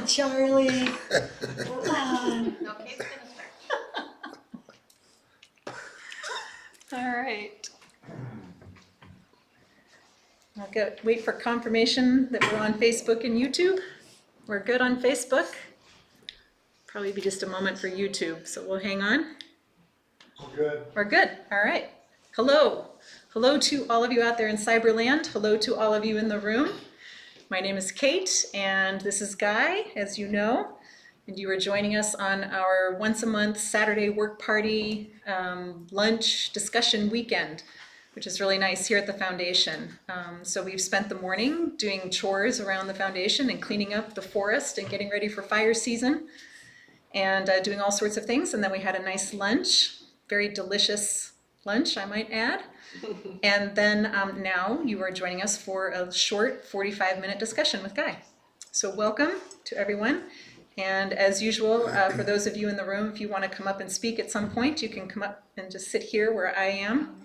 on, Charlie. No, Kate's gonna start. All right. I'll wait for confirmation that we're on Facebook and YouTube. We're good on Facebook. Probably be just a moment for YouTube, so we'll hang on. We're good. We're good. All right. Hello. Hello to all of you out there in Cyberland. Hello to all of you in the room. My name is Kate, and this is Guy, as you know. And you are joining us on our once a month Saturday work party lunch discussion weekend, which is really nice here at the foundation. So we've spent the morning doing chores around the foundation and cleaning up the forest and getting ready for fire season and doing all sorts of things. And then we had a nice lunch, very delicious lunch, I might add. And then now you are joining us for a short 45-minute discussion with Guy. So welcome to everyone. And as usual, for those of you in the room, if you want to come up and speak at some point, you can come up and just sit here where I am.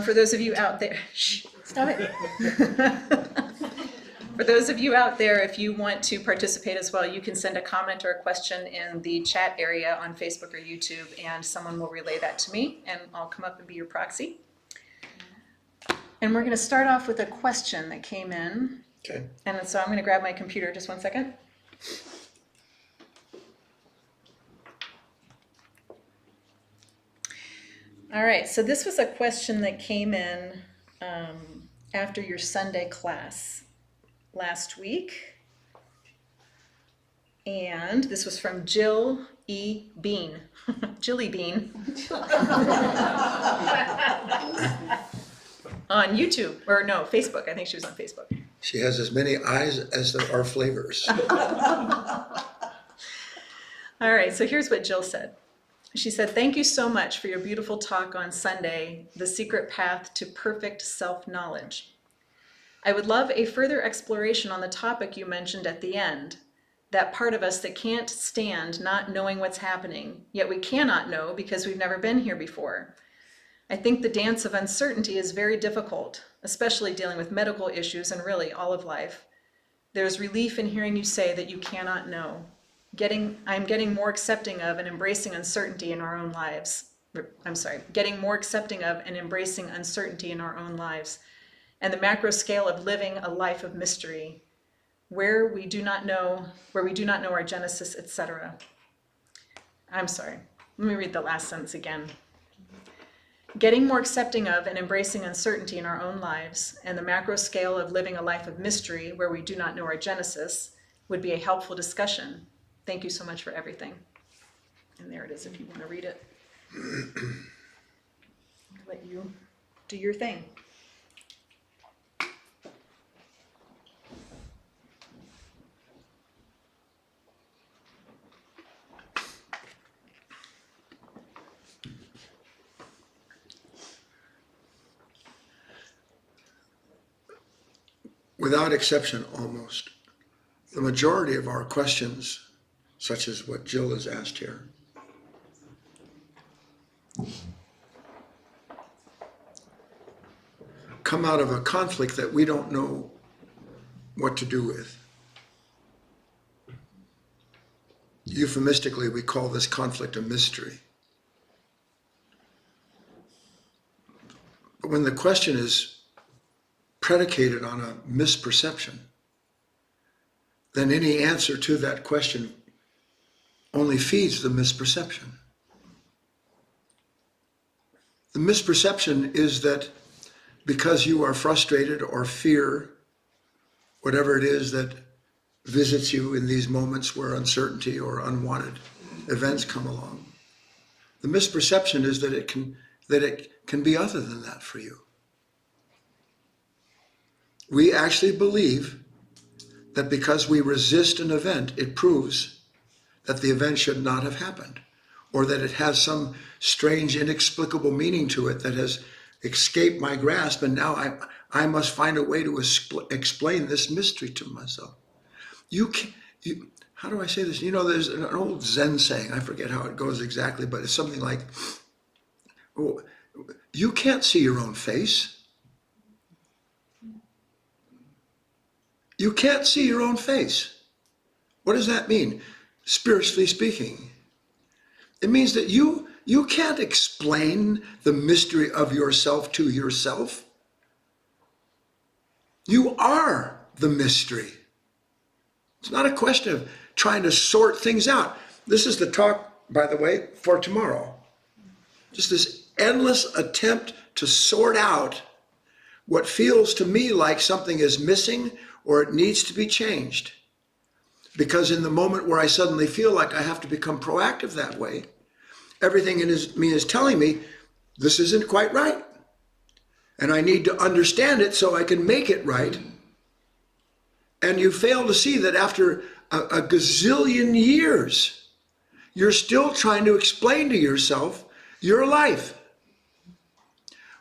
For those of you out there, shh, stop it. For those of you out there, if you want to participate as well, you can send a comment or a question in the chat area on Facebook or YouTube, and someone will relay that to me, and I'll come up and be your proxy. And we're going to start off with a question that came in. Okay. And so I'm going to grab my computer, just one second. All right, so this was a question that came in after your Sunday class last week. And this was from Jill E. Bean. Jilly Bean. On YouTube, or no, Facebook. I think she was on Facebook. She has as many eyes as there are flavors. All right, so here's what Jill said. She said, "Thank you so much for your beautiful talk on Sunday, The Secret Path to Perfect Self-Knowledge. I would love a further exploration on the topic you mentioned at the end, that part of us that can't stand not knowing what's happening, yet we cannot know because we've never been here before. I think the dance of uncertainty is very difficult, especially dealing with medical issues and really all of life. There's relief in hearing you say that you cannot know. I'm getting more accepting of and embracing uncertainty in our own lives. Getting more accepting of and embracing uncertainty in our own lives, and the macro scale of living a life of mystery, where we do not know our genesis, etc." I'm sorry. Let me read the last sentence again. "Getting more accepting of and embracing uncertainty in our own lives, and the macro scale of living a life of mystery, where we do not know our genesis, would be a helpful discussion. Thank you so much for everything." And there it is if you want to read it. I'll let you do your thing. Without exception, almost, the majority of our questions, such as what Jill has asked here, come out of a conflict that we don't know what to do with. Euphemistically, we call this conflict a mystery. But when the question is predicated on a misperception, then any answer to that question only feeds the misperception. The misperception is that because you are frustrated or fear whatever it is that visits you in these moments where uncertainty or unwanted events come along, the misperception is that it can be other than that for you. We actually believe that because we resist an event, it proves that the event should not have happened, or that it has some strange, inexplicable meaning to it that has escaped my grasp, and now I must find a way to explain this mystery to myself. How do I say this? You know, there's an old Zen saying, I forget how it goes exactly, but it's something like, oh, you can't see your own face. You can't see your own face. What does that mean, spiritually speaking? It means that you can't explain the mystery of yourself to yourself. You are the mystery. It's not a question of trying to sort things out. This is the talk, by the way, for tomorrow. Just this endless attempt to sort out what feels to me like something is missing or it needs to be changed. Because in the moment where I suddenly feel like I have to become proactive that way, everything in me is telling me this isn't quite right. And I need to understand it so I can make it right. And you fail to see that after a gazillion years, you're still trying to explain to yourself your life.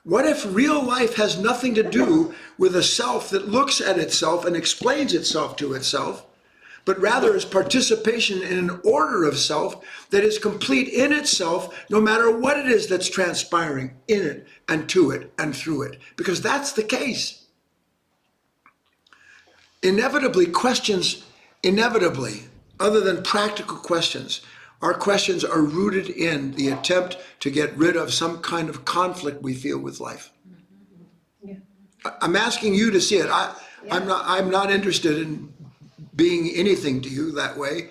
What if real life has nothing to do with a self that looks at itself and explains itself to itself, but rather is participation in an order of self that is complete in itself, no matter what it is that's transpiring in it and to it and through it? Because that's the case. Inevitably, other than practical questions, our questions are rooted in the attempt to get rid of some kind of conflict we feel with life. Yeah. I'm asking you to see it. I'm not interested in being anything to you that way.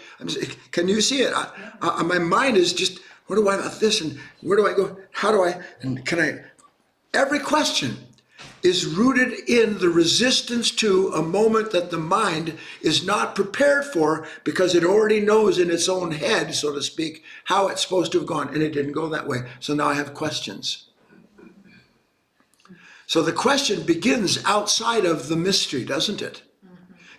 Can you see it? My mind is just, what do I about this, and where do I go? How do I, and can I? Every question is rooted in the resistance to a moment that the mind is not prepared for, because it already knows in its own head, so to speak, how it's supposed to have gone, and it didn't go that way. So now I have questions. So the question begins outside of the mystery, doesn't it?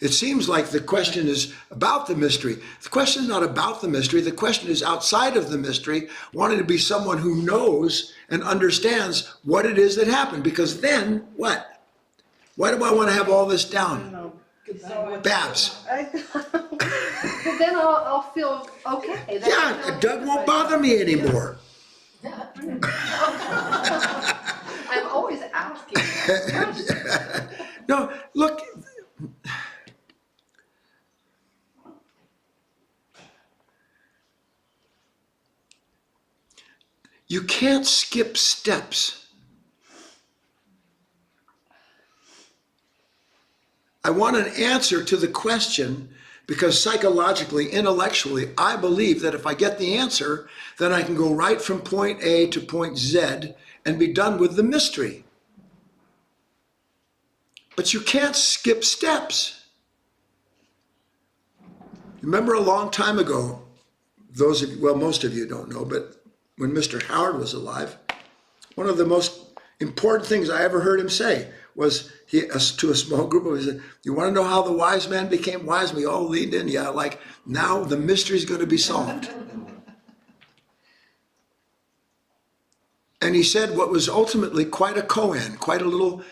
It seems like the question is about the mystery. The question is not about the mystery. The question is outside of the mystery, wanting to be someone who knows and understands what it is that happened. Because then, what? Why do I want to have all this down? Babs. Well, then I'll feel okay. Then I'll Yeah, feel Doug good won't about bother me anymore. I'm always asking questions. No, look. You can't skip steps. I want an answer to the question because psychologically, intellectually, I believe that if I get the answer, then I can go right from point A to point Z and be done with the mystery. But you can't skip steps. Remember a long time ago, most of you don't know, but when Mr. Howard was alive, one of the most important things I ever heard him say was to a small group of us, he said, "You want to know how the wise man became wise?" We all leaned in, yeah, like now the mystery is going to be solved. And he said what was ultimately quite a koan, quite a little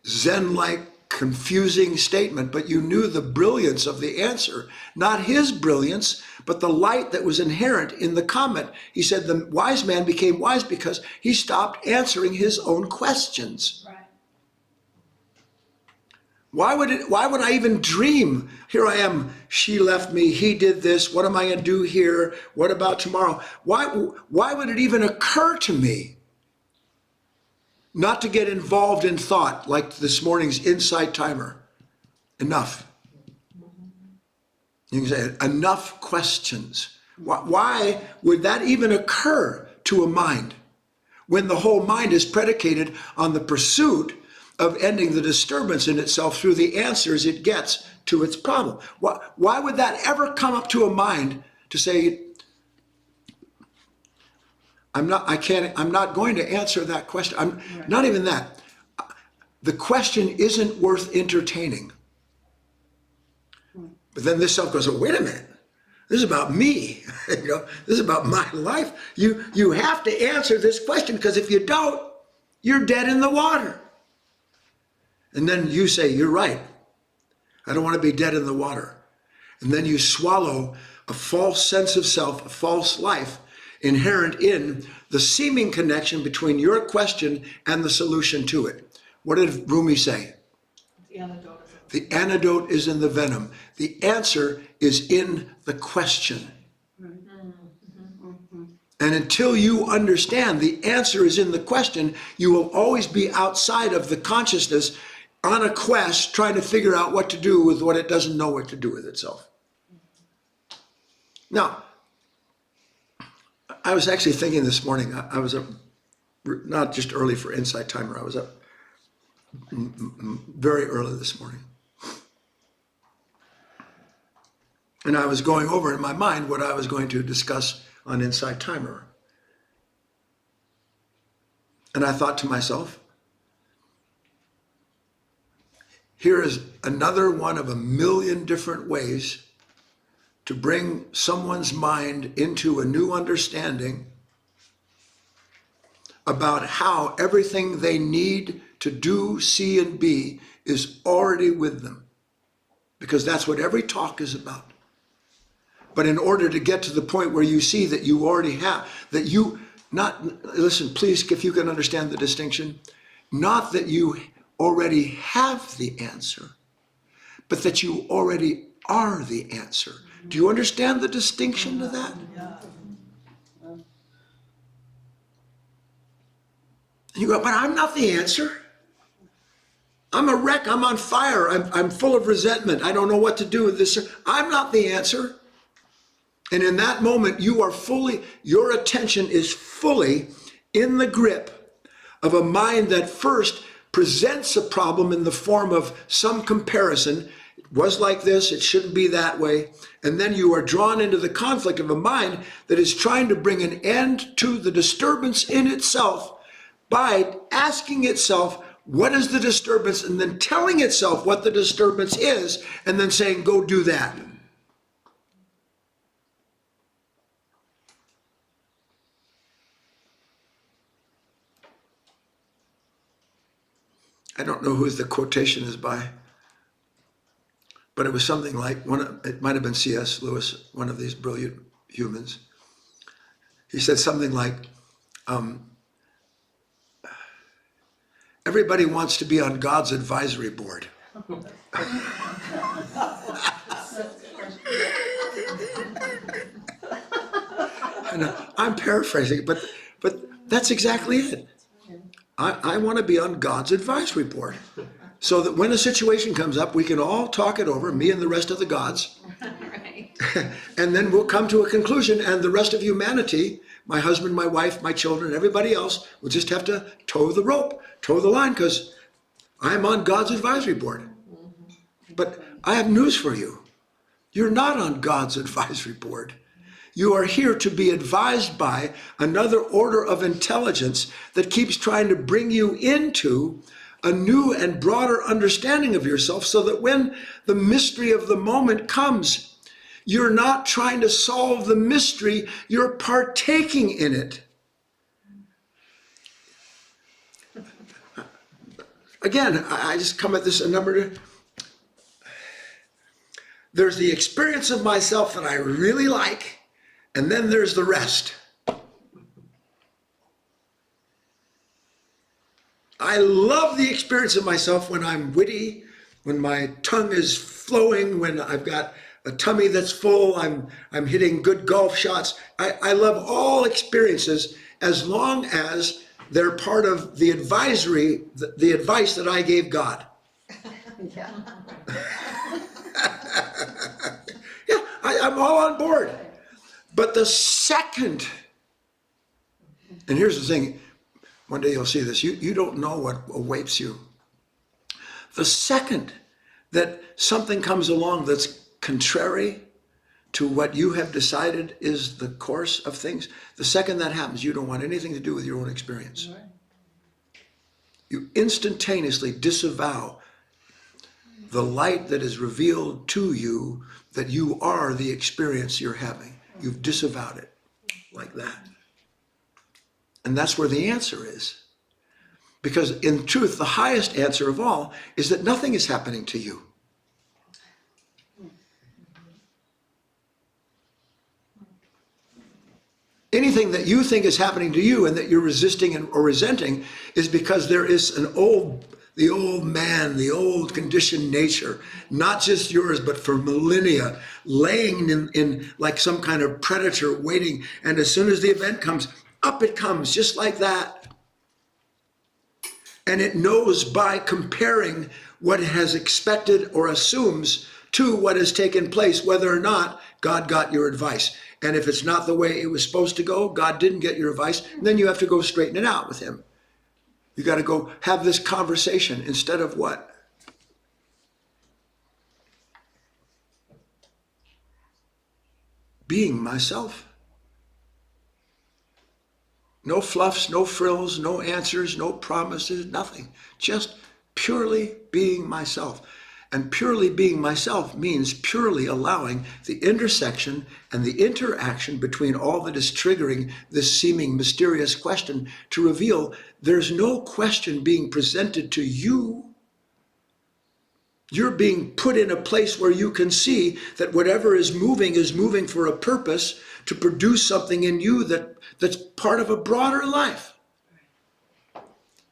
Zen-like confusing statement, but you knew the brilliance of the answer, not his brilliance, but the light that was inherent in the comment. He said the wise man became wise because he stopped answering his own questions. Right. Why would I even dream? Here I am, she left me, he did this, what am I going to do here? What about tomorrow? Why would it even occur to me not to get involved in thought like this morning's insight timer? Enough. You can say enough questions. Why would that even occur to a mind when the whole mind is predicated on the pursuit of ending the disturbance in itself through the answers it gets to its problem? Why would that ever come up to a mind to say, I'm not going to answer that question. Not even that. The question isn't worth entertaining. But then this self goes, oh, wait a minute. This is about me. This is about my life. You have to answer this question, because if you don't, you're dead in the water. And then you say, you're right. I don't want to be dead in the water. And then you swallow a false sense of self, a false life inherent in the seeming connection between your question and the solution to it. What did Rumi say? The antidote is The antidote is in the venom. The answer is in the question. And until you understand the answer is in the question, you will always be outside of the consciousness on a quest trying to figure out what to do with what it doesn't know what to do with itself. Now, I was actually thinking this morning, I was up, not just early for Insight Timer, I was up very early this morning. And I was going over in my mind what I was going to discuss on Insight Timer. And I thought to myself, here is another one of a million different ways to bring someone's mind into a new understanding about how everything they need to do, see, and be is already with them. Because that's what every talk is about. But in order to get to the point where you see that you already have, that you, listen, please, if you can understand the distinction, not that you already have the answer, but that you already are the answer. Do you understand the distinction to that? And you go, but I'm not the answer. I'm a wreck, I'm on fire, I'm full of resentment, I don't know what to do with this. I'm not the answer. And in that moment, your attention is fully in the grip of a mind that first presents a problem in the form of some comparison. It was like this, it shouldn't be that way. And then you are drawn into the conflict of a mind that is trying to bring an end to the disturbance in itself by asking itself, what is the disturbance? And then telling itself what the disturbance is, and then saying, go do that. I don't know who the quotation is by, but it was something like, it might have been C.S. Lewis, one of these brilliant humans. He said something like, everybody wants to be on God's advisory board. And I'm paraphrasing, but that's exactly it. I want to be on God's advisory board so that when a situation comes up, we can all talk it over, me and the rest of the gods. Right. And then we'll come to a conclusion, and the rest of humanity, my husband, my wife, my children, everybody else, will just have to toe the rope, toe the line, because I'm on God's advisory board. But I have news for you. You're not on God's advisory board. You are here to be advised by another order of intelligence that keeps trying to bring you into a new and broader understanding of yourself, so that when the mystery of the moment comes, you're not trying to solve the mystery, you're partaking in it. Again, I just come at this a number of... There's the experience of myself that I really like, and then there's the rest. I love the experience of myself when I'm witty, when my tongue is flowing, when I've got a tummy that's full, I'm hitting good golf shots. I love all experiences as long as they're part of the advisory, the advice that I gave God. Yeah. Yeah, I'm all on board. But the second, and here's the thing, one day you'll see this, you don't know what awaits you. The second that something comes along that's contrary to what you have decided is the course of things, the second that happens, you don't want anything to do with your own experience. Right. You instantaneously disavow the light that is revealed to you that you are the experience you're having. You've disavowed it like that. And that's where the answer is. Because in truth, the highest answer of all is that nothing is happening to you. Anything that you think is happening to you and that you're resisting or resenting is because there is an old the old man, the old conditioned nature, not just yours, but for millennia, laying in like some kind of predator waiting. And as soon as the event comes, up it comes, just like that. And it knows by comparing what it has expected or assumes to what has taken place, whether or not God got your advice. And if it's not the way it was supposed to go, God didn't get your advice, then you have to go straighten it out with him. You got to go have this conversation instead of what? Being myself. No fluffs, no frills, no answers, no promises, nothing. Just purely being myself. And purely being myself means purely allowing the intersection and the interaction between all that is triggering this seeming mysterious question to reveal there's no question being presented to you. You're being put in a place where you can see that whatever is moving for a purpose to produce something in you that's part of a broader life.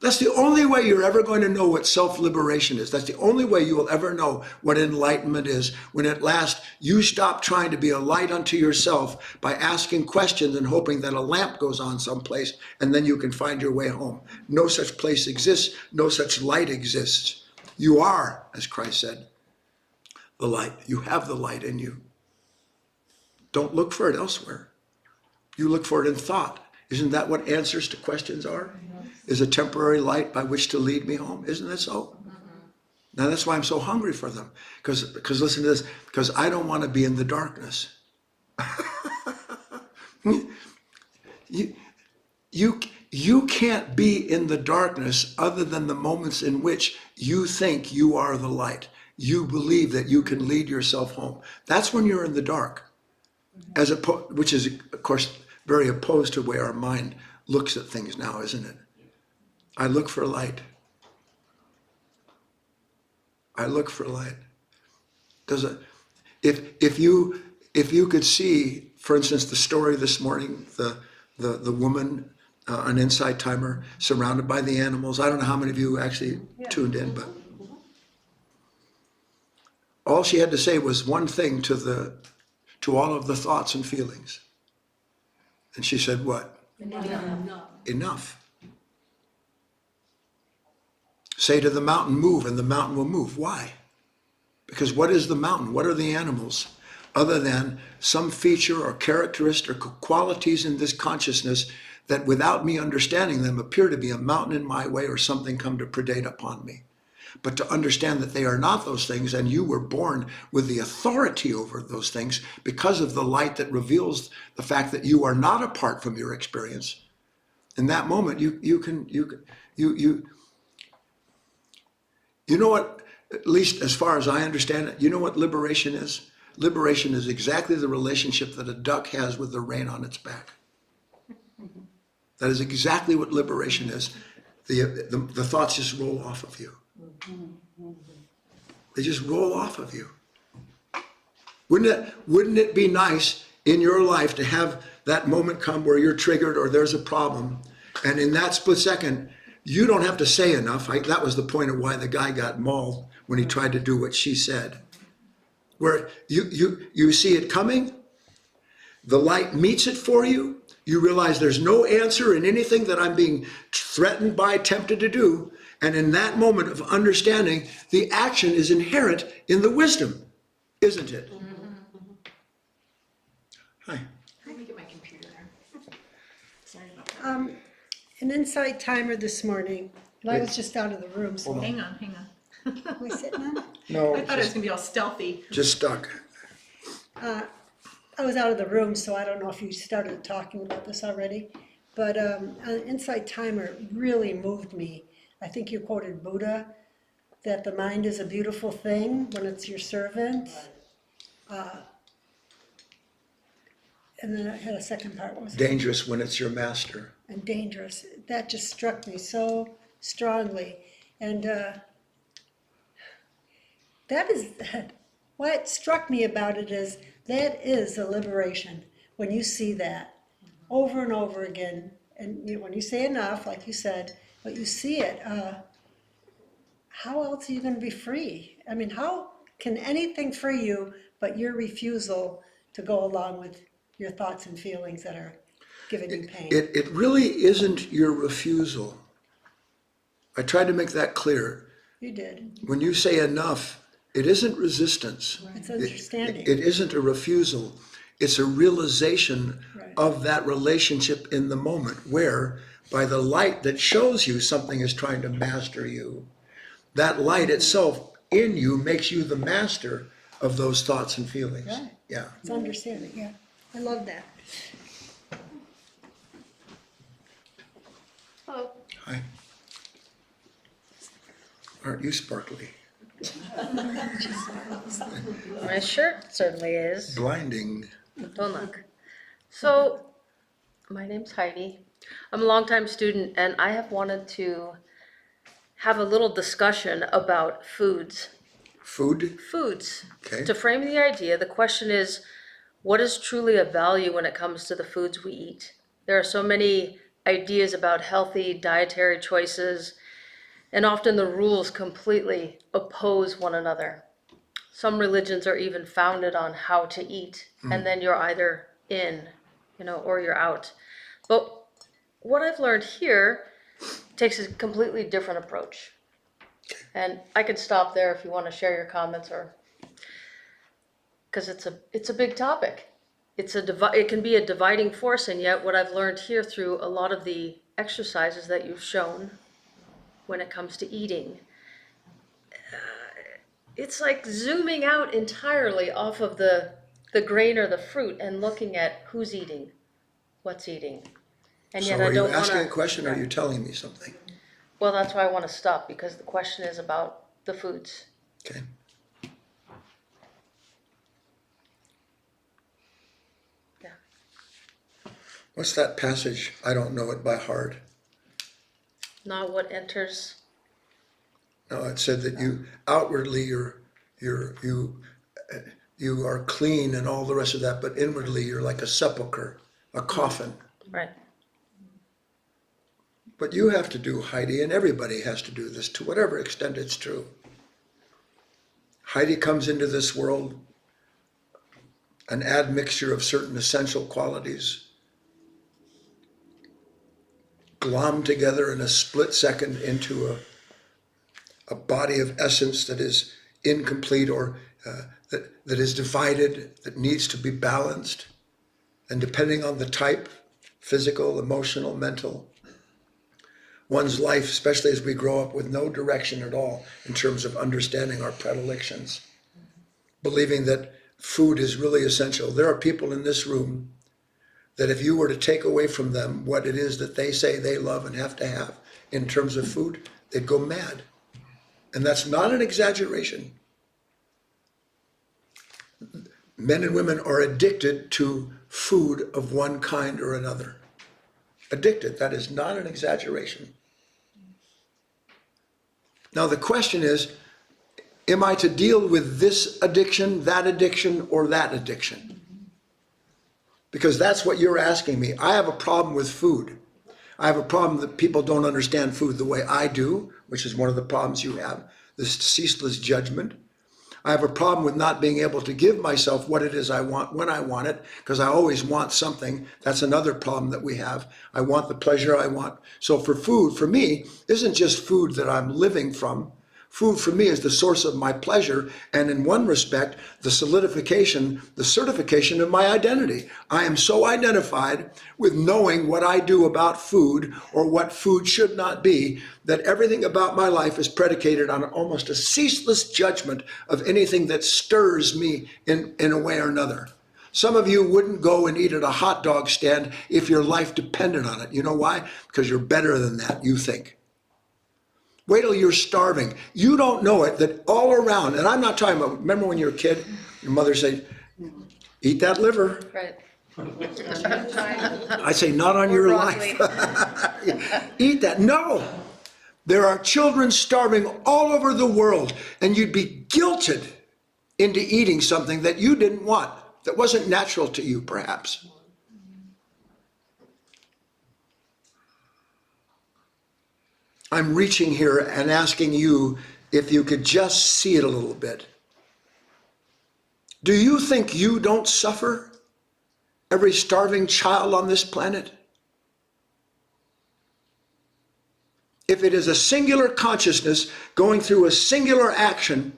That's the only way you're ever going to know what self-liberation is. That's the only way you will ever know what enlightenment is, when at last you stop trying to be a light unto yourself by asking questions and hoping that a lamp goes on someplace and then you can find your way home. No such place exists. No such light exists. You are, as Christ said, the light. You have the light in you. Don't look for it elsewhere. You look for it in thought. Isn't that what answers to questions are? Is a temporary light by which to lead me home. Isn't that so? Now that's why I'm so hungry for them. Because listen to this, because I don't want to be in the darkness. You can't be in the darkness other than the moments in which you think you are the light. You believe that you can lead yourself home. That's when you're in the dark. Which is, of course, very opposed to the way our mind looks at things now, isn't it? I look for light. I look for light. If you could see, for instance, the story this morning, the woman, an Insight Timer, surrounded by the animals. I don't know how many of you actually tuned in, but all she had to say was one thing to all of the thoughts and feelings. And she said, what? Enough. Say to the mountain, move, and the mountain will move. Why? Because what is the mountain? What are the animals? Other than some feature or characteristic or qualities in this consciousness that without me understanding them appear to be a mountain in my way or something come to predate upon me. But to understand that they are not those things, and you were born with the authority over those things because of the light that reveals the fact that you are not apart from your experience. In that moment, you know what, at least as far as I understand it, you know what liberation is? Liberation is exactly the relationship that a duck has with the rain on its back. That is exactly what liberation is. The thoughts just roll off of you. They just roll off of you. Wouldn't it be nice in your life to have that moment come where you're triggered or there's a problem, and in that split second, you don't have to say enough. That was the point of why the guy got mauled when he tried to do what she said. Where you see it coming, the light meets it for you, you realize there's no answer in anything that I'm being threatened by, tempted to do, and in that moment of understanding, the action is inherent in the wisdom, isn't it? Hi. Let me get my computer there. Sorry about that. An Insight Timer this morning, and I was just out of the room, so Hang on. am I sitting on it? No, I thought it was gonna be all stealthy. just stuck. I was out of the room, so I don't know if you started talking about this already, but an Insight Timer really moved me. I think you quoted Buddha, that the mind is a beautiful thing when it's your servant. And then I had a second part. What was it? Dangerous when it's your master. And dangerous. That just struck me so strongly. And that is, what struck me about it is that is a liberation when you see that over and over again. And when you say enough, like you said, but you see it, how else are you going to be free? I mean, how can anything free you but your refusal to go along with your thoughts and feelings that are giving you pain? It really isn't your refusal. I tried to make that clear. You did. When you say enough, it isn't resistance. It's understanding. It isn't a refusal. It's a realization Right. of that relationship in the moment where, by the light that shows you something is trying to master you, that light itself in you makes you the master of those thoughts and feelings. Right. Yeah. It's understanding, yeah. I love that. Oh, Hi. Aren't you sparkly? My shirt certainly is. Blinding. Don't look. So, my name's Heidi. I'm a longtime student, and I have wanted to have a little discussion about foods. Food? Foods. Okay. To frame the idea, the question is, what is truly of value when it comes to the foods we eat? There are so many ideas about healthy dietary choices, and often the rules completely oppose one another. Some religions are even founded on how to eat, and then you're either in, or you're out. But what I've learned here takes a completely different approach. And I could stop there if you want to share your comments, or because it's a big topic. It can be a dividing force, and yet what I've learned here through a lot of the exercises that you've shown when it comes to eating, it's like zooming out entirely off of the grain or the fruit and looking at who's eating, what's eating. And yet So I are you don't want asking to. a question or are you telling me something? Well, that's why I want to stop, because the question is about the foods. Okay. Yeah. What's that passage? I don't know it by heart. Not what enters. No, it said that you outwardly you are clean and all the rest of that, but inwardly you're like a sepulcher, a coffin. Right. But you have to do, Heidi, and everybody has to do this to whatever extent it's true. Heidi comes into this world an admixture of certain essential qualities, glommed together in a split second into a body of essence that is incomplete or that is divided, that needs to be balanced. And depending on the type, physical, emotional, mental, one's life, especially as we grow up with no direction at all in terms of understanding our predilections, believing that food is really essential. There are people in this room that if you were to take away from them what it is that they say they love and have to have in terms of food, they'd go mad. And that's not an exaggeration. Men and women are addicted to food of one kind or another. Addicted, that is not an exaggeration. Now the question is, am I to deal with this addiction, or that addiction? Because that's what you're asking me. I have a problem with food. I have a problem that people don't understand food the way I do, which is one of the problems you have, this ceaseless judgment. I have a problem with not being able to give myself what it is I want when I want it, because I always want something. That's another problem that we have. I want the pleasure I want. So for food, for me, isn't just food that I'm living from. Food for me is the source of my pleasure, and in one respect, the solidification, the certification of my identity. I am so identified with knowing what I do about food or what food should not be, that everything about my life is predicated on almost a ceaseless judgment of anything that stirs me in a way or another. Some of you wouldn't go and eat at a hot dog stand if your life depended on it. You know why? Because you're better than that, you think. Wait till you're starving. You don't know it, that all around, and I'm not talking about, remember when you were a kid, your mother said, eat that liver. Right. I say, not on your broccoli. life. Eat that. No. There are children starving all over the world, and you'd be guilted into eating something that you didn't want, that wasn't natural to you, perhaps. I'm reaching here and asking you, if you could just see it a little bit. Do you think you don't suffer? Every starving child on this planet? If it is a singular consciousness going through a singular action,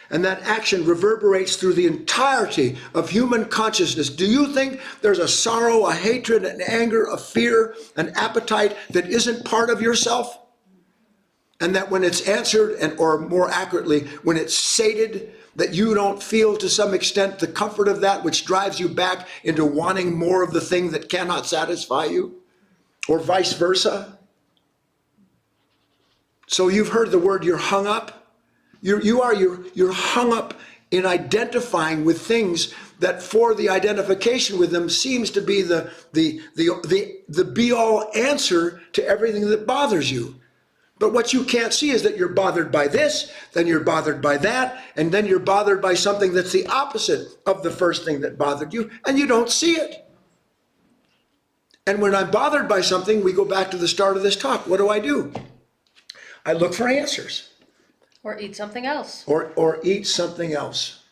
and that action reverberates through the entirety of human consciousness, do you think there's a sorrow, a hatred, an anger, a fear, an appetite that isn't part of yourself? And that when it's answered, and or more accurately, when it's sated, that you don't feel to some extent the comfort of that, which drives you back into wanting more of the thing that cannot satisfy you, or vice versa? So you've heard the word, you're hung up. You're hung up in identifying with things that, for the identification with them, seems to be the be-all answer to everything that bothers you. But what you can't see is that you're bothered by this, then you're bothered by that, and then you're bothered by something that's the opposite of the first thing that bothered you, and you don't see it. And when I'm bothered by something, we go back to the start of this talk. What do? I look for answers. Or eat something else. Or eat something else.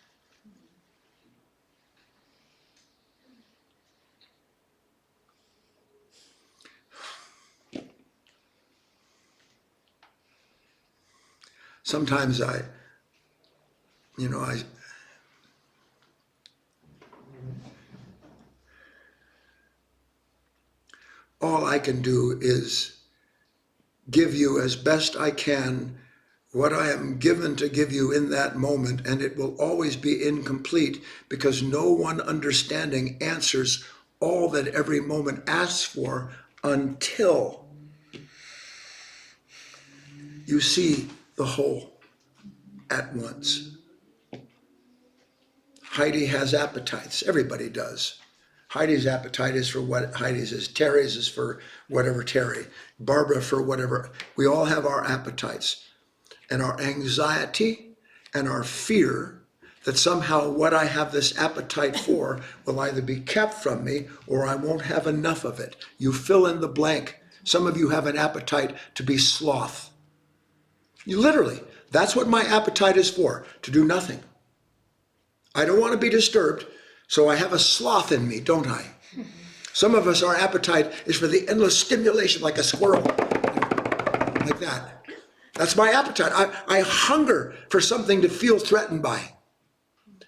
Sometimes all I can do is give you as best I can what I am given to give you in that moment, and it will always be incomplete because no one understanding answers all that every moment asks for until you see the whole at once. Heidi has appetites. Everybody does. Heidi's appetite is for what Heidi's is. Terry's is for whatever Terry. Barbara for whatever. We all have our appetites. And our anxiety and our fear that somehow what I have this appetite for will either be kept from me or I won't have enough of it. You fill in the blank. Some of you have an appetite to be sloth. You literally, that's what my appetite is for, to do nothing. I don't want to be disturbed, so I have a sloth in me, don't I? Some of us, our appetite is for the endless stimulation like a squirrel, like that. That's my appetite. I hunger for something to feel threatened by.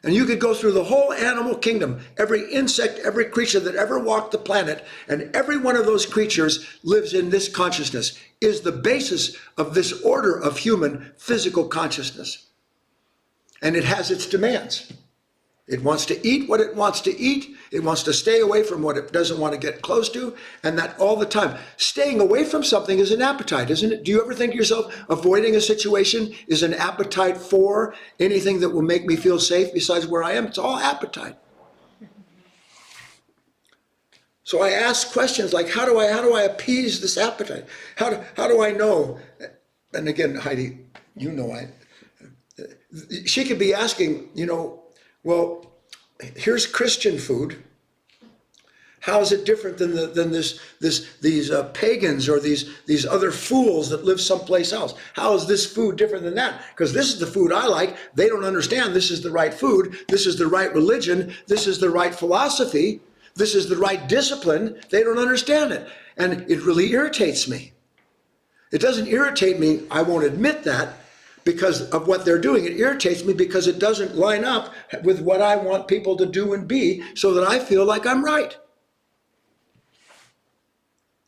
And you could go through the whole animal kingdom, every insect, every creature that ever walked the planet, and every one of those creatures lives in this consciousness, is the basis of this order of human physical consciousness. And it has its demands. It wants to eat what it wants to eat. It wants to stay away from what it doesn't want to get close to, and that all the time. Staying away from something is an appetite, isn't it? Do you ever think to yourself, avoiding a situation is an appetite for anything that will make me feel safe besides where I am? It's all appetite. So I ask questions like, how do I appease this appetite? How do I know? And again, Heidi, you know, she could be asking, well, here's Christian food. How is it different than these pagans or these other fools that live someplace else? How is this food different than that? Because this is the food I like. They don't understand this is the right food. This is the right religion. This is the right philosophy. This is the right discipline. They don't understand it. And it really irritates me. It doesn't irritate me, I won't admit that, because of what they're doing. It irritates me because it doesn't line up with what I want people to do and be so that I feel like I'm right.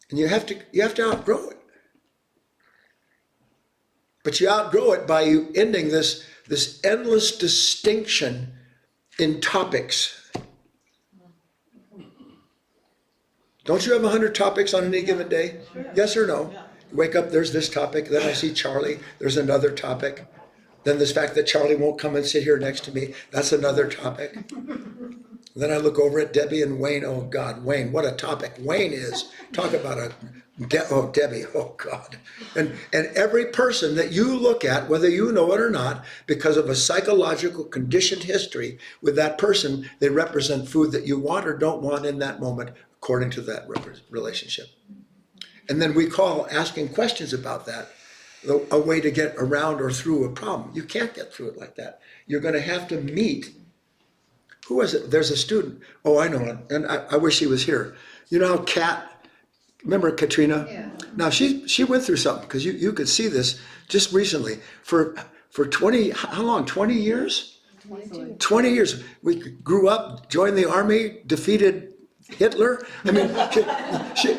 And you have to outgrow it. But you outgrow it by you ending this endless distinction in topics. Don't you have 100 topics on any given day? Sure. Yes or no? Yeah. Wake up, there's this topic, then I see Charlie, there's another topic. Then this fact that Charlie won't come and sit here next to me, that's another topic. Then I look over at Debbie and Wayne. Oh God, Wayne, what a topic Wayne is. Talk about Debbie, oh God. And every person that you look at, whether you know it or not, because of a psychological conditioned history with that person, they represent food that you want or don't want in that moment, according to that relationship. And then we call asking questions about that a way to get around or through a problem. You can't get through it like that. You're going to have to meet. Who was it? There's a student. Oh, I know him. And I wish he was here. You know how remember Katrina? Yeah. Now she went through something, because you could see this just recently. For 20, how long? 20 years? 22. 20 years. We grew up, joined the army, defeated Hitler. I mean,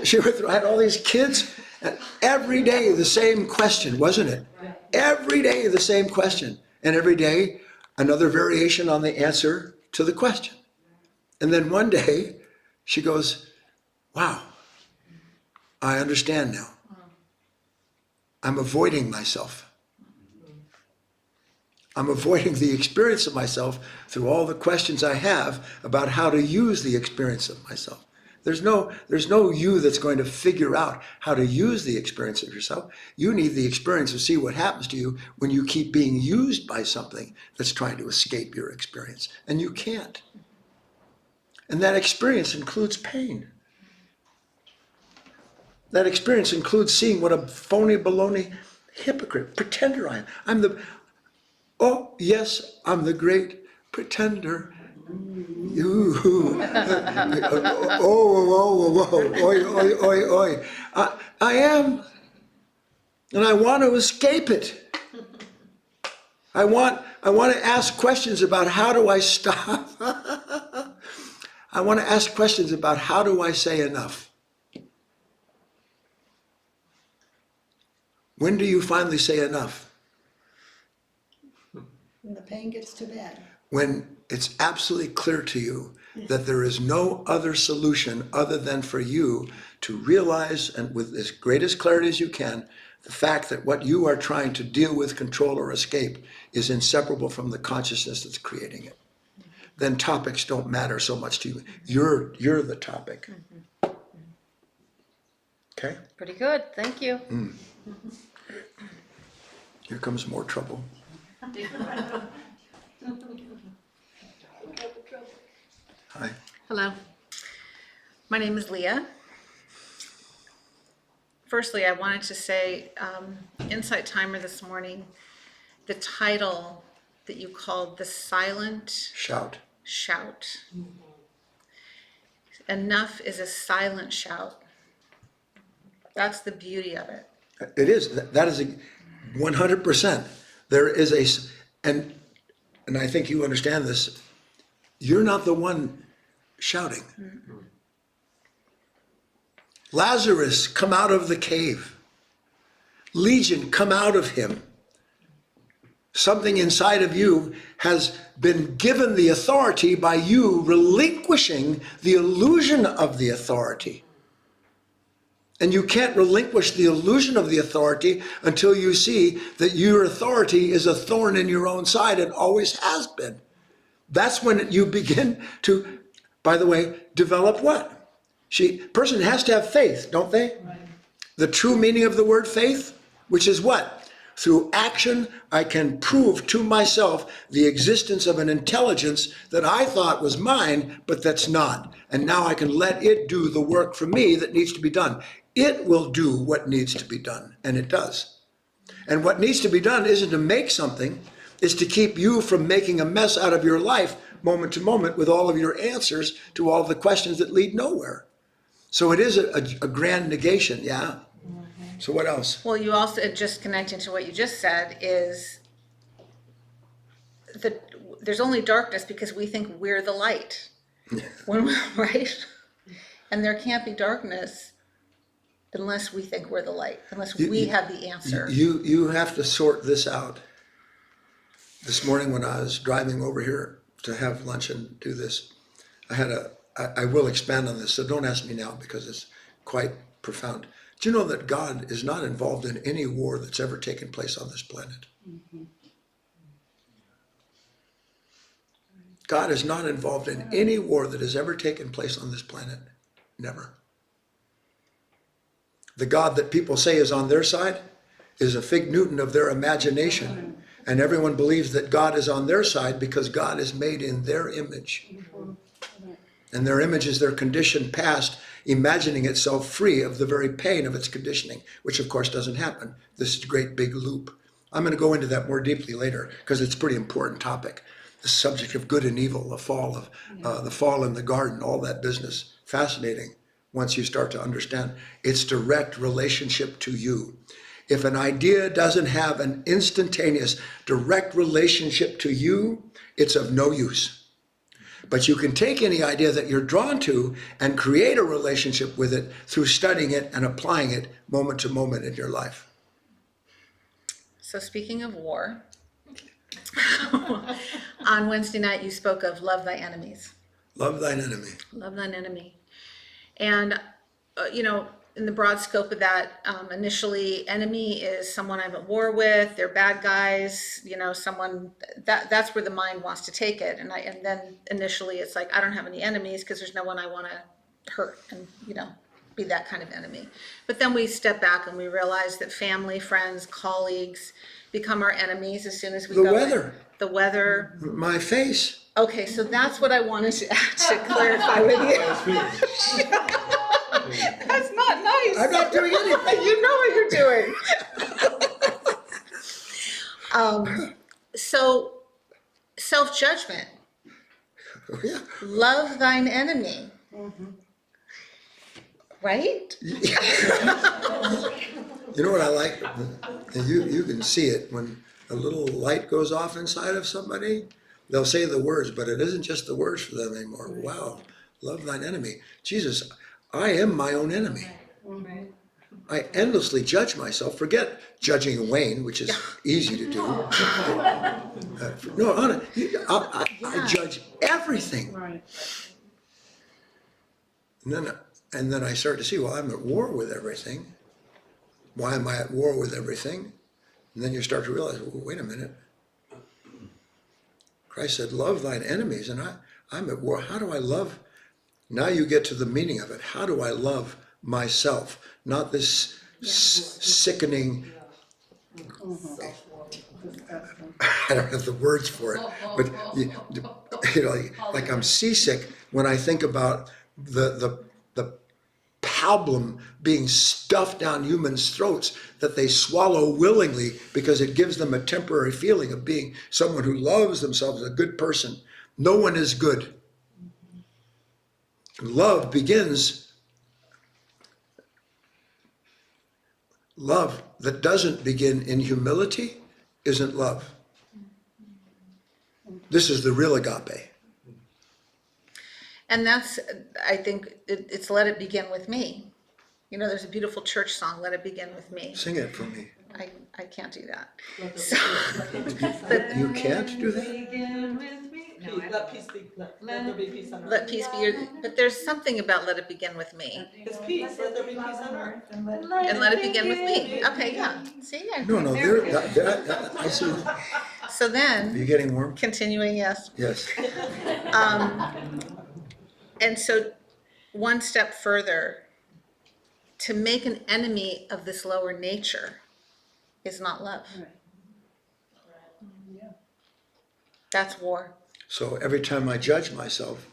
she went through, had all these kids. And every day the same question, wasn't it? Every day the same question. And every day another variation on the answer to the question. And then one day she goes, wow, I understand now. I'm avoiding myself. I'm avoiding the experience of myself through all the questions I have about how to use the experience of myself. There's no you that's going to figure out how to use the experience of yourself. You need the experience to see what happens to you when you keep being used by something that's trying to escape your experience. And you can't. And that experience includes pain. That experience includes seeing what a phony, baloney, hypocrite, pretender I am. Oh, yes, I'm the great pretender. Oi. I am, and I want to escape it. I want to ask questions about how do I stop. I want to ask questions about how do I say enough. When do you finally say enough? When the pain gets too bad. When it's absolutely clear to you that there is no other solution other than for you to realize, and with as greatest clarity as you can, the fact that what you are trying to deal with, control, or escape is inseparable from the consciousness that's creating it. Then topics don't matter so much to you. You're the topic. Okay? Pretty good, thank you. Here comes more trouble. Hi. Hello. My name is Leah. Firstly, I wanted to say, Insight Timer this morning, the title that you called The Silent Shout. Shout. Enough is a silent shout. That's the beauty of it. It is. That is 100%. There is and I think you understand this. You're not the one shouting. Mm-hmm. Lazarus, come out of the cave. Legion, come out of him. Something inside of you has been given the authority by you relinquishing the illusion of the authority. And you can't relinquish the illusion of the authority until you see that your authority is a thorn in your own side and always has been. That's when you begin to, by the way, develop what? Person has to have faith, don't they? Right. The true meaning of the word faith, which is what? Through action, I can prove to myself the existence of an intelligence that I thought was mine, but that's not. And now I can let it do the work for me that needs to be done. It will do what needs to be done, and it does. And what needs to be done isn't to make something, it's to keep you from making a mess out of your life moment to moment with all of your answers to all of the questions that lead nowhere. So it is a grand negation, yeah? So what else? Well, you also, just connecting to what you just said, is that there's only darkness because we think we're the light. Right? And there can't be darkness unless we think we're the light, unless we have the answer. You have to sort this out. This morning when I was driving over here to have lunch and do this, I will expand on this, so don't ask me now because it's quite profound. Do you know that God is not involved in any war that's ever taken place on this planet? Mm-hmm. God is not involved in any war that has ever taken place on this planet. Never. The God that people say is on their side is a fig Newton of their imagination. And everyone believes that God is on their side because God is made in their image. And their image is their conditioned past imagining itself free of the very pain of its conditioning, which of course doesn't happen. This great big loop. I'm going to go into that more deeply later because it's a pretty important topic. The subject of good and evil, the fall in the garden, all that business. Fascinating once you start to understand its direct relationship to you. If an idea doesn't have an instantaneous direct relationship to you, it's of no use. But you can take any idea that you're drawn to and create a relationship with it through studying it and applying it moment to moment in your life. So speaking of war, on Wednesday night you spoke of love thy enemies. Love thine enemy. Love thine enemy. And, in the broad scope of that, initially enemy is someone I'm at war with, they're bad guys, someone, that's where the mind wants to take it. And then initially it's like, I don't have any enemies because there's no one I want to hurt and, be that kind of enemy. But then we step back and we realize that family, friends, colleagues become our enemies as soon as we The go weather. in. The weather. My face. Okay, so that's what I wanted to clarify with you. That's not nice. I'm not doing anything. You know what you're doing. So self-judgment. Yeah. Love thine enemy. Right? You know what I like? And you can see it when a little light goes off inside of somebody. They'll say the words, but it isn't just the words for them anymore. Wow, love thine enemy. Jesus, I am my own enemy. I endlessly judge myself. Forget judging Wayne, which is easy to do. No, Anna, I judge everything. Right. And then I start to see, well, I'm at war with everything. Why am I at war with everything? And then you start to realize, well, wait a minute. Christ said, love thine enemies, and I'm at war. How do I love? Now you get to the meaning of it. How do I love myself? Not this sickening, I don't have the words for it, but like I'm seasick when I think about the pablum being stuffed down humans' throats that they swallow willingly because it gives them a temporary feeling of being someone who loves themselves, a good person. No one is good. Love that doesn't begin in humility isn't love. This is the real agape. And that's, I think, it's let it begin with me. There's a beautiful church song, Let It Begin With Me. Sing it for me. I can't do that. You can't do that? Begin with me. No, let peace be. Let there be peace on earth. Let peace be your, but there's something about let it begin with me. It's peace. Let there be peace on earth. And let it begin with me. Okay, yeah. See, yeah. No, I see. So Are you then, getting warm? continuing, yes. Yes. And so one step further, to make an enemy of this lower nature is not love. That's war. So every time I judge myself,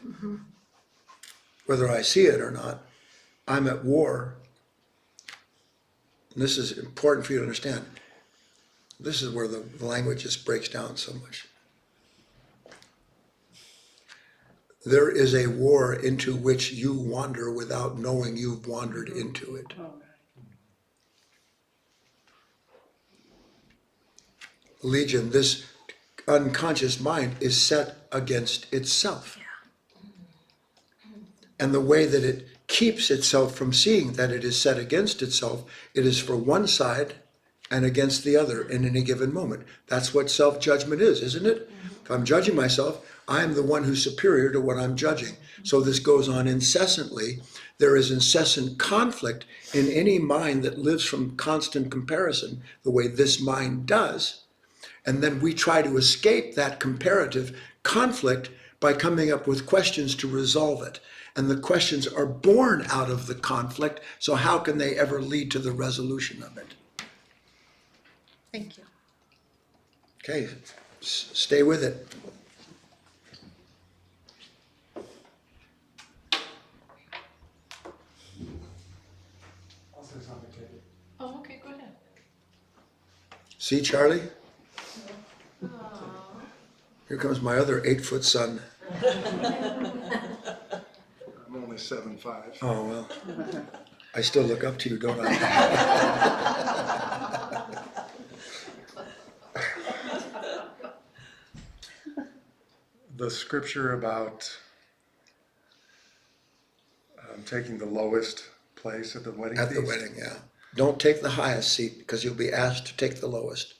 whether I see it or not, I'm at war. And this is important for you to understand. This is where the language just breaks down so much. There is a war into which you wander without knowing you've wandered into it. Legion, this unconscious mind is set against itself. And the way that it keeps itself from seeing that it is set against itself, it is for one side and against the other in any given moment. That's what self-judgment is, isn't it? If I'm judging myself, I am the one who's superior to what I'm judging. So this goes on incessantly. There is incessant conflict in any mind that lives from constant comparison, the way this mind does. And then we try to escape that comparative conflict by coming up with questions to resolve it. And the questions are born out of the conflict, so how can they ever lead to the resolution of it? Thank you. Okay, stay with it. See, Charlie? Here comes my other 8-foot son. I'm only 7'5". Oh, well. I still look up to you, don't I? The scripture about taking the lowest place at the wedding At the feast. wedding, yeah. Don't take the highest seat because you'll be asked to take the lowest.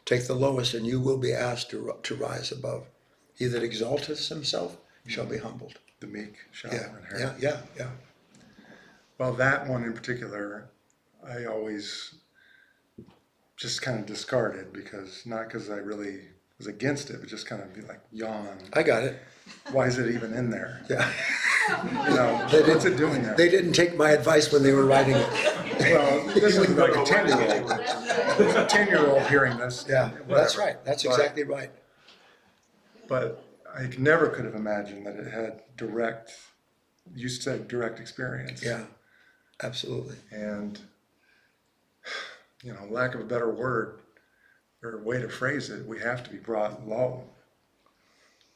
Take the lowest and you will be asked to rise above. He that exalteth himself shall be humbled. The meek shall Yeah, inherit. yeah. Well, that one in particular, I always just kind of discarded because not because I really was against it, but just kind of be like yawn. I got it. Why is it even in there? Yeah. You know, what's it doing there? They didn't take my advice when they were writing it. Well, this is like a 10-year-old. A 10-year-old hearing this. Yeah, that's whatever. right. That's But- exactly right. But I never could have imagined that it had direct, you said direct experience. Yeah, absolutely. And, you know, lack of a better word or way to phrase it, we have to be brought low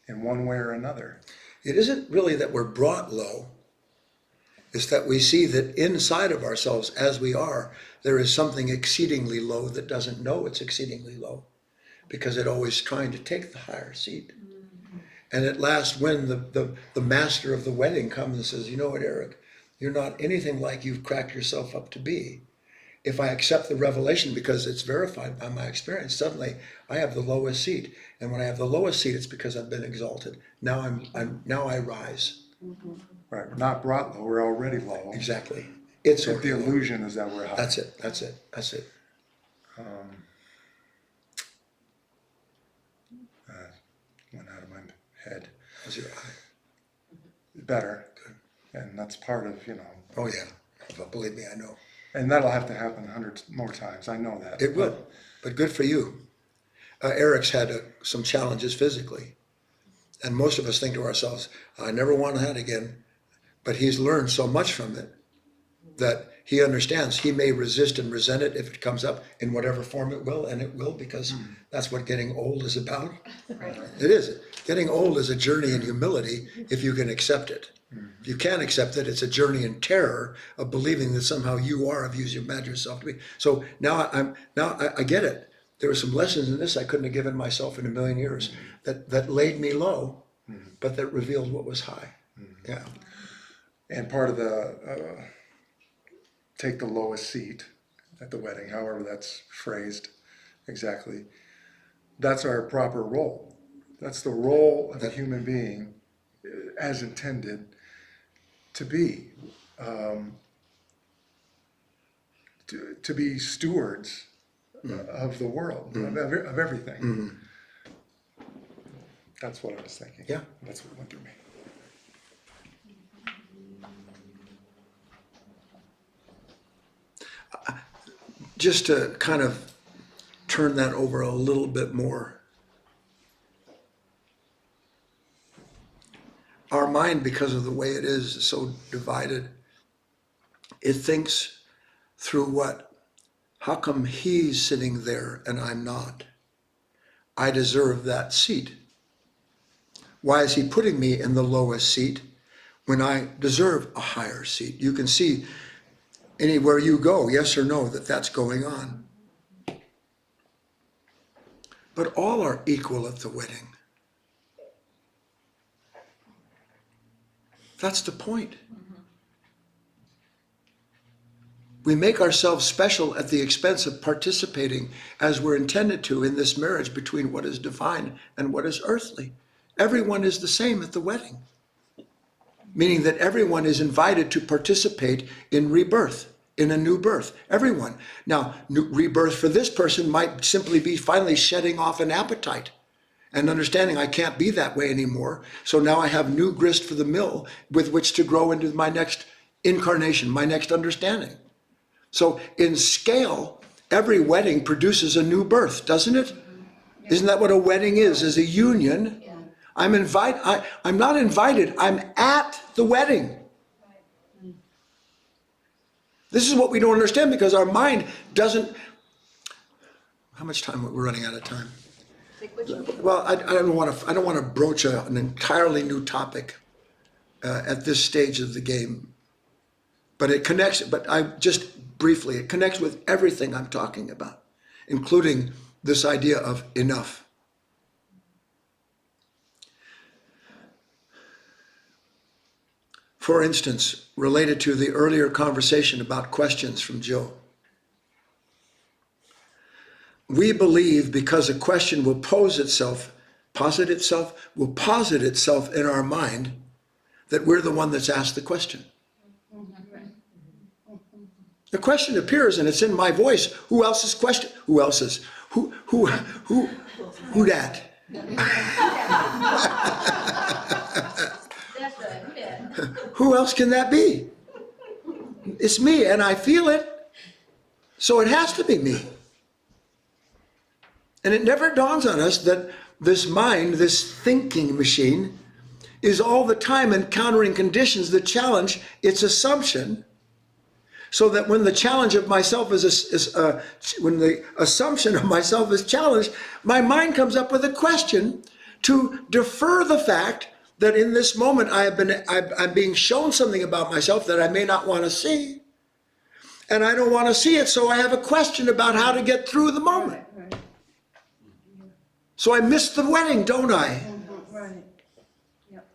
in one way or another. It isn't really that we're brought low. It's that we see that inside of ourselves as we are, there is something exceedingly low that doesn't know it's exceedingly low because it always trying to take the higher seat. And at last, when the master of the wedding comes and says, you know what, Eric, you're not anything like you've cracked yourself up to be. If I accept the revelation because it's verified by my experience, suddenly I have the lowest seat. And when I have the lowest seat, it's because I've been exalted. Now I rise. Right, we're not brought low, we're already low. Exactly. It's But the already low. illusion is that we're high. That's it. Went out of my head. How's your eye? Better. And that's part of, you know, Oh yeah. But believe me, I know. and that'll have to happen 100 more times. I know that. It will. But good for you. Eric's had some challenges physically. And most of us think to ourselves, I never want that again. But he's learned so much from it that he understands he may resist and resent it if it comes up in whatever form it will, and it will because that's what getting old is about. It is. Getting old is a journey in humility if you can accept it. If you can't accept it, it's a journey in terror of believing that somehow you are of you imagined yourself to be. So now I get it. There were some lessons in this I couldn't have given myself in a million years that laid me low, but that revealed what was high. Yeah. And part of the take the lowest seat at the wedding, however that's phrased exactly, that's our proper role. That's the role of a human being as intended to be. To be stewards of the world, of everything. That's what I was thinking. Yeah. That's what went through me. Just to kind of turn that over a little bit more. Our mind, because of the way it is so divided, it thinks through what? How come he's sitting there and I'm not? I deserve that seat. Why is he putting me in the lowest seat when I deserve a higher seat? You can see anywhere you go, yes or no, that's going on. But all are equal at the wedding. That's the point. We make ourselves special at the expense of participating as we're intended to in this marriage between what is divine and what is earthly. Everyone is the same at the wedding, meaning that everyone is invited to participate in rebirth, in a new birth. Everyone. Now, rebirth for this person might simply be finally shedding off an appetite and understanding I can't be that way anymore. So now I have new grist for the mill with which to grow into my next incarnation, my next understanding. So in scale, every wedding produces a new birth, doesn't it? Isn't that what a wedding is a union? I'm not invited, I'm at the wedding. This is what we don't understand because our mind doesn't, how much time, we're running out of time. Take what you need. Well, I don't want to broach an entirely new topic at this stage of the game. But it connects, it connects with everything I'm talking about, including this idea of enough. For instance, related to the earlier conversation about questions from Jill. We believe because a question will posit itself in our mind, that we're the one that's asked the question. The question appears and it's in my voice. Who else's question? Who else's? Who that? That's right, yeah. Who else can that be? It's me, and I feel it. So it has to be me. And it never dawns on us that this mind, this thinking machine, is all the time encountering conditions that challenge its assumption, so that when the challenge of myself when the assumption of myself is challenged, my mind comes up with a question to defer the fact that in this moment I'm being shown something about myself that I may not want to see, and I don't want to see it, so I have a question about how to get through the moment. Right. So I miss the wedding, don't I? Right. Yep.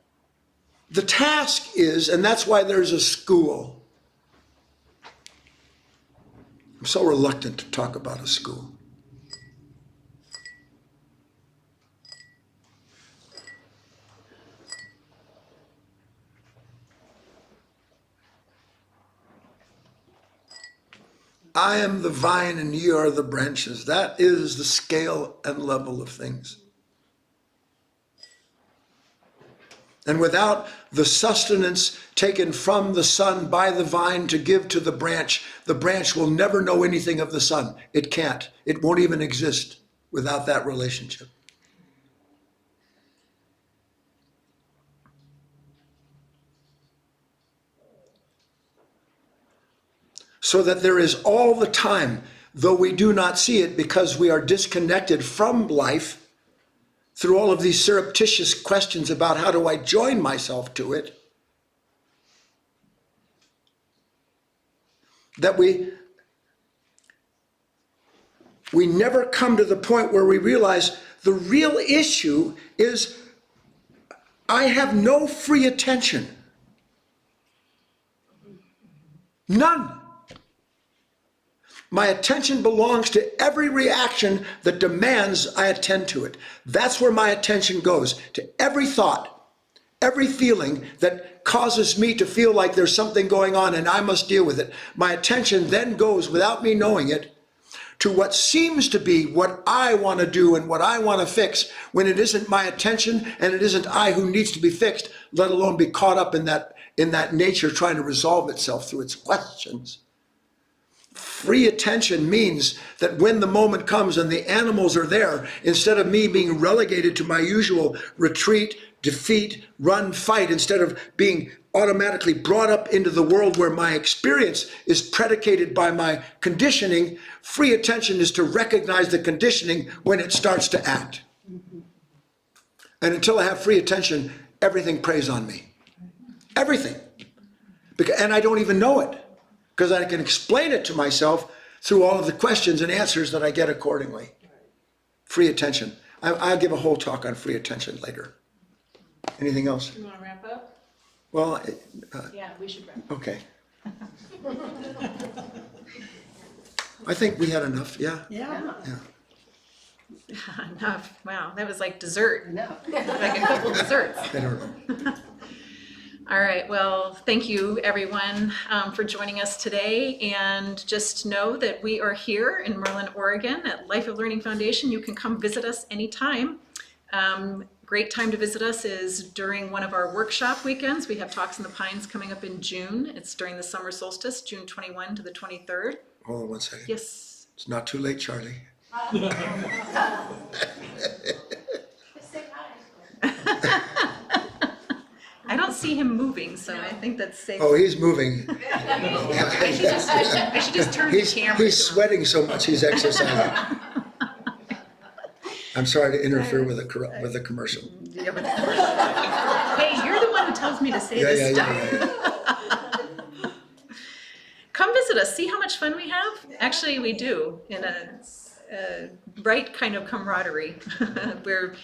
The task is, and that's why there's a school. I'm so reluctant to talk about a school. I am the vine and ye are the branches. That is the scale and level of things. And without the sustenance taken from the sun by the vine to give to the branch will never know anything of the sun. It can't. It won't even exist without that relationship. So that there is all the time, though we do not see it because we are disconnected from life, through all of these surreptitious questions about how do I join myself to it, that we never come to the point where we realize the real issue is I have no free attention. None. My attention belongs to every reaction that demands I attend to it. That's where my attention goes, to every thought, every feeling that causes me to feel like there's something going on and I must deal with it. My attention then goes, without me knowing it, to what seems to be what I want to do and what I want to fix, when it isn't my attention and it isn't I who needs to be fixed, let alone be caught up in that nature trying to resolve itself through its questions. Free attention means that when the moment comes and the animals are there, instead of me being relegated to my usual retreat, defeat, run, fight, instead of being automatically brought up into the world where my experience is predicated by my conditioning, free attention is to recognize the conditioning when it starts to act. And until I have free attention, everything preys on me. Everything. And I don't even know it, because I can explain it to myself through all of the questions and answers that I get accordingly. Free attention. I'll give a whole talk on free attention later. Anything else? You want to wrap up? Well, Yeah, we should wrap up. okay. I think we had enough, yeah? Yeah. Enough. Wow, that was like dessert, No. like a couple desserts. I don't know. All right, well, thank you everyone for joining us today, and just know that we are here in Merlin, Oregon at Life of Learning Foundation. You can come visit us anytime. Great time to visit us is during one of our workshop weekends. We have Talks in the Pines coming up in June. It's during the summer solstice, June 21 to the 23rd. Hold on one second. Yes. It's not too late, Charlie. I don't see him moving, so I think that's safe. Oh, he's moving. I should just turn the camera. He's sweating so much he's exercising. I'm sorry to interfere with the commercial. Yeah, but- Hey, you're the one who tells me to say Yeah, this yeah, stuff. yeah, yeah. Come visit us, see how much fun we have? Actually, we do, in a bright kind of camaraderie, where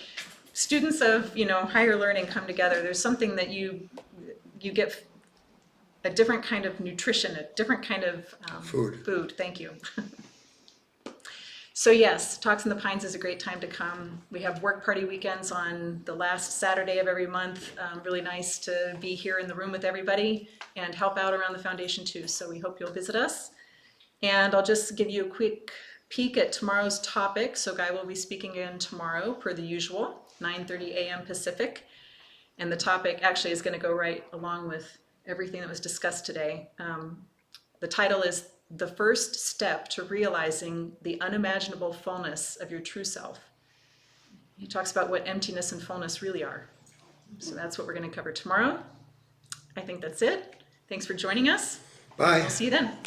students of, higher learning come together. There's something that you get a different kind of nutrition, a different kind of food, thank you. So yes, Talks in the Pines is a great time to come. We have work party weekends on the last Saturday of every month. Really nice to be here in the room with everybody and help out around the foundation too. So we hope you'll visit us. And I'll just give you a quick peek at tomorrow's topic. So Guy will be speaking again tomorrow per the usual, 9:30 a.m. Pacific. And the topic actually is going to go right along with everything that was discussed today. The title is The First Step to Realizing the Unimaginable Fullness of Your True Self. He talks about what emptiness and fullness really are. So that's what we're going to cover tomorrow. I think that's it. Thanks for joining us. Bye. We'll see you then.